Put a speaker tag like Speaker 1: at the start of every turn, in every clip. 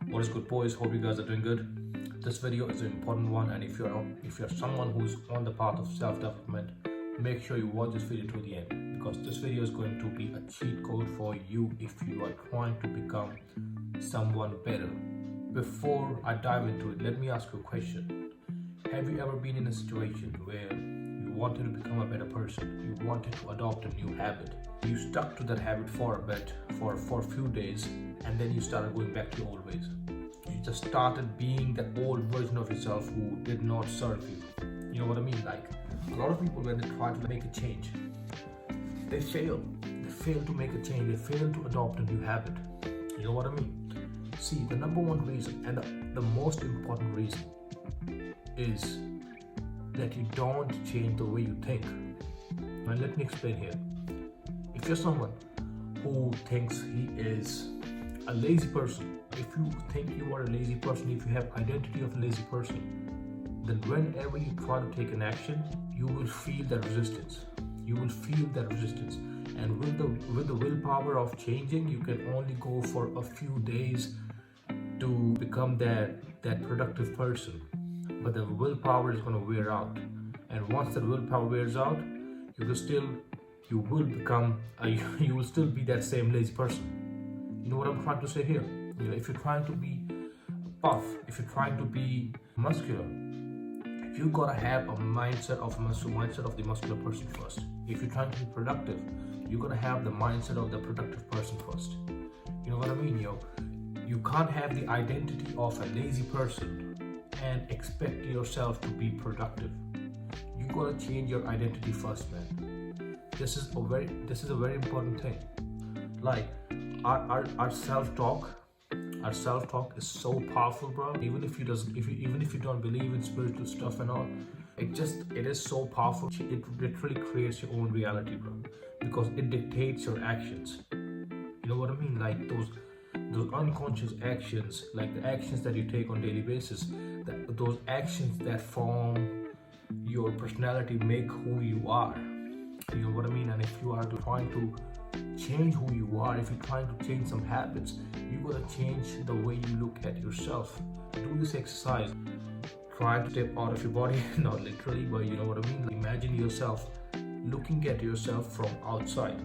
Speaker 1: What is good, boys? Hope you guys are doing good. This video is an important one, and if you're someone who's on the path of self-development, make sure you watch this video to the end, because this video is going to be a cheat code for you if you are trying to become someone better. Before I dive into it, let me ask you a question. Have you ever been in a situation where you wanted to become a better person, you wanted to adopt a new habit, you stuck to that habit for a bit, for a few days, and then you started going back to your old ways? You just started being that old version of yourself who did not serve you. You know what I mean? Like, a lot of people, when they try to make a change, they fail. They fail to make a change. They fail to adopt a new habit. You know what I mean? See, the number one reason and the most important reason is that you don't change the way you think. Now, let me explain here. If you're someone who thinks he is a lazy person, if you think you are a lazy person, if you have identity of a lazy person, then whenever you try to take an action, you will feel that resistance. You will feel that resistance. And with the willpower of changing, you can only go for a few days to become that productive person. But the willpower is going to wear out. And once the willpower wears out, you will still be that same lazy person. You know what I'm trying to say here? You know, if you're trying to be buff, if you're trying to be muscular, you gotta have a mindset of the muscular person first. If you're trying to be productive, you gotta have the mindset of the productive person first. You know what I mean, yo? You can't have the identity of a lazy person and expect yourself to be productive. You gotta change your identity first, man. This is a very important thing. Like, our self-talk is so powerful, bro. Even if you don't believe in spiritual stuff and all, it is so powerful. It literally creates your own reality, bro, because it dictates your actions. You know what I mean? Like those unconscious actions, like the actions that you take on daily basis, those actions that form your personality, make who you are. You know what I mean? And if you are trying to change who you are, if you're trying to change some habits, you gotta change the way you look at yourself. Do this exercise. Try to step out of your body, not literally, but you know what I mean. Like, imagine yourself looking at yourself from outside,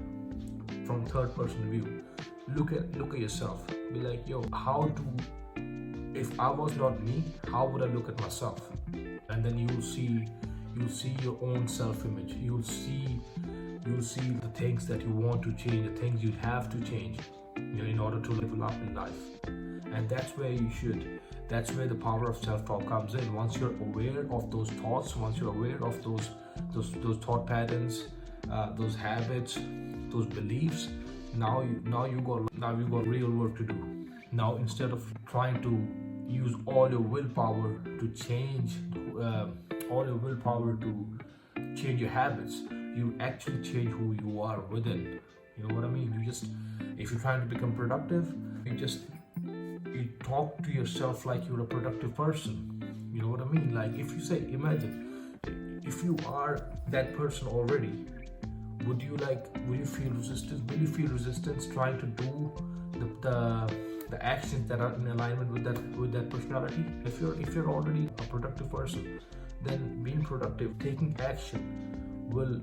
Speaker 1: from third person view. Look at yourself. Be like, yo, if I was not me, how would I look at myself? And then you'll see your own self-image. You'll see the things that you want to change, the things you have to change, you know, in order to level up in life. And that's where the power of self-talk comes in. Once you're aware of those thoughts, once you're aware of those thought patterns, those habits, those beliefs, now you got real work to do. Now, instead of trying to use all your willpower to change your habits, you actually change who you are within. You know what I mean? If you're trying to become productive, you talk to yourself like you're a productive person. You know what I mean? Like, imagine if you are that person already, will you feel resistance? Will you feel resistance trying to do the actions that are in alignment with that personality? If you're already a productive person, then being productive, taking action will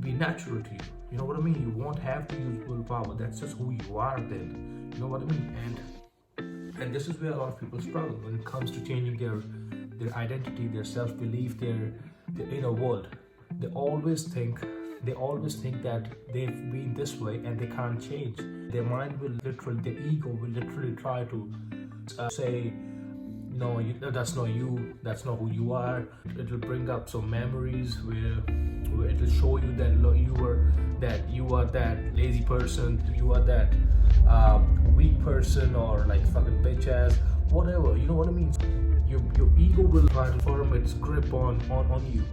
Speaker 1: be natural to you. You know what I mean? You won't have to use willpower. That's just who you are then. You know what I mean? And this is where a lot of people struggle when it comes to changing their identity, their self-belief, their inner world. They always think that they've been this way and they can't change. Their ego will literally try to say, no, that's not you, that's not who you are. It will bring up some memories where it will show you that you are that lazy person, you are that weak person, or like fucking bitch ass, whatever. You know what I mean? Your ego will try to firm its grip on you.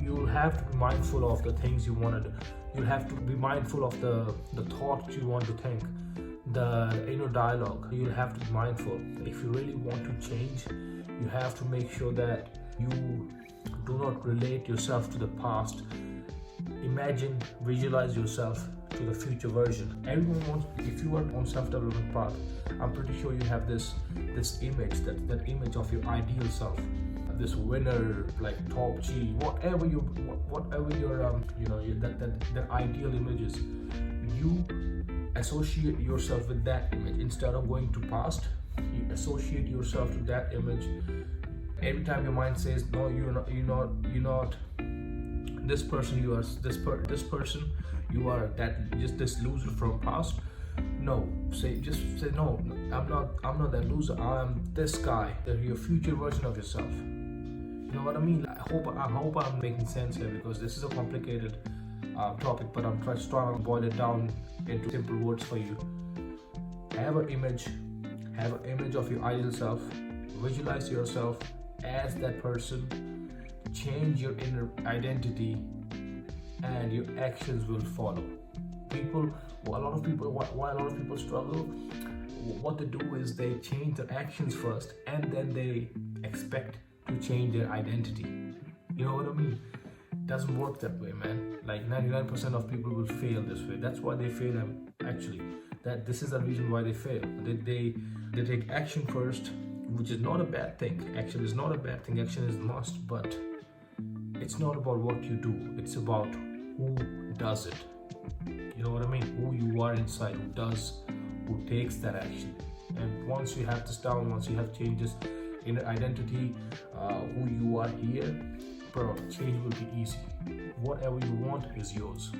Speaker 1: You'll have to be mindful of the things you want to do. You'll have to be mindful of the thoughts you want to think, the inner dialogue. You'll have to be mindful. If you really want to change, you have to make sure that you do not relate yourself to the past. Visualize yourself to the future version. Everyone wants, if you are on self-development path, I'm pretty sure you have this image, that image of your ideal self, this winner, like top G, whatever your that ideal image is. You associate yourself with that image. Instead of going to past, you associate yourself to that image. Every time your mind says no, you're not this person, you are this person, you are just this loser from past. No, just say no, I'm not that loser, I'm this guy, your future version of yourself. You know what I mean? I hope I'm making sense here, because this is a complicated topic, but I'm trying to boil it down into simple words for you. Have an image of your ideal self. Visualize yourself as that person. Change your inner identity, and your actions will follow. Why a lot of people struggle, what they do is they change their actions first, and then they expect to change their identity. You know what I mean? It doesn't work that way, man. Like 99% of people will fail this way. That's why they fail, actually. This is the reason why they fail. They take action first, which is not a bad thing. Action is not a bad thing. Action is a must, but it's not about what you do. It's about who does it. You know what I mean? Who you are inside, who takes that action. And once you have this down, once you have changes in identity, who you are here, bro, change will be easy. Whatever you want is yours.